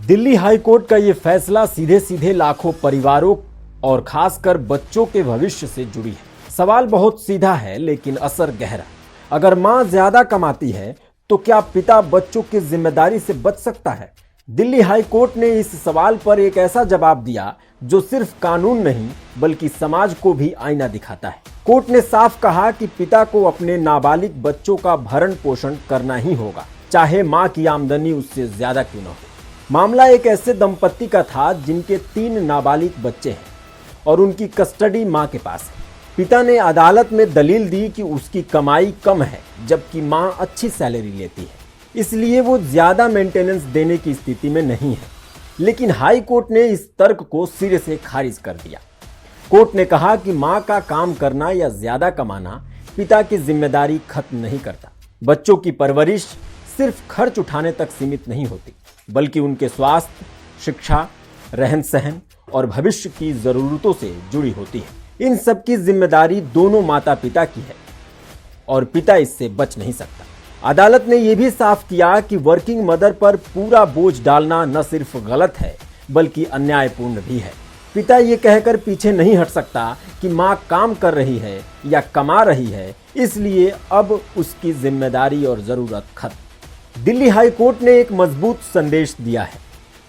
Delhi high court का ये फैसला सीधे सीधे लाखों परिवारों और खासकर बच्चों के भविष्य से जुड़ी है। सवाल बहुत सीधा है लेकिन असर गहरा। अगर मां ज्यादा कमाती है तो क्या पिता बच्चों की जिम्मेदारी से बच सकता है? दिल्ली हाई कोर्ट ने इस सवाल पर एक ऐसा जवाब दिया जो सिर्फ कानून नहीं बल्कि समाज को भी आईना दिखाता है। कोर्ट ने साफ कहा कि पिता को अपने नाबालिग बच्चों का भरण पोषण करना ही होगा, चाहे मां की आमदनी उससे ज्यादा क्यों न हो। मामला एक ऐसे दंपत्ति का था जिनके 3 नाबालिग बच्चे हैं और उनकी कस्टडी मां के पास है। पिता ने अदालत में दलील दी कि उसकी कमाई कम है जबकि मां अच्छी सैलरी लेती है, इसलिए वो ज्यादा मेंटेनेंस देने की स्थिति में नहीं है। लेकिन हाई कोर्ट ने इस तर्क को सिरे से खारिज कर दिया। कोर्ट ने कहा कि मां का काम करना या ज्यादा कमाना पिता की जिम्मेदारी खत्म नहीं करता। बच्चों की परवरिश सिर्फ खर्च उठाने तक सीमित नहीं होती बल्कि उनके स्वास्थ्य, शिक्षा, रहन सहन और भविष्य की जरूरतों से जुड़ी होती है। इन सब की जिम्मेदारी दोनों माता पिता की है और पिता इससे बच नहीं सकता। अदालत ने यह भी साफ किया कि वर्किंग मदर पर पूरा बोझ डालना न सिर्फ गलत है बल्कि अन्यायपूर्ण भी है। पिता ये कहकर पीछे नहीं हट सकता कि मां काम कर रही है या कमा रही है, इसलिए अब उसकी जिम्मेदारी और जरूरत खत्म। दिल्ली हाई कोर्ट ने एक मजबूत संदेश दिया है।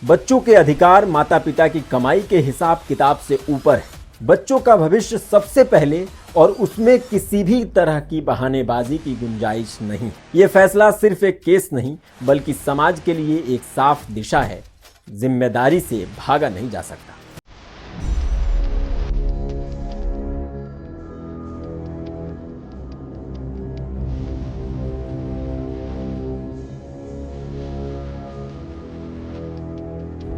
बच्चों के अधिकार माता पिता की कमाई के हिसाब किताब से ऊपर है। बच्चों का भविष्य सबसे पहले और उसमें किसी भी तरह की बहानेबाजी की गुंजाइश नहीं। ये फैसला सिर्फ एक केस नहीं बल्कि समाज के लिए एक साफ दिशा है। जिम्मेदारी से भागा नहीं जा सकता।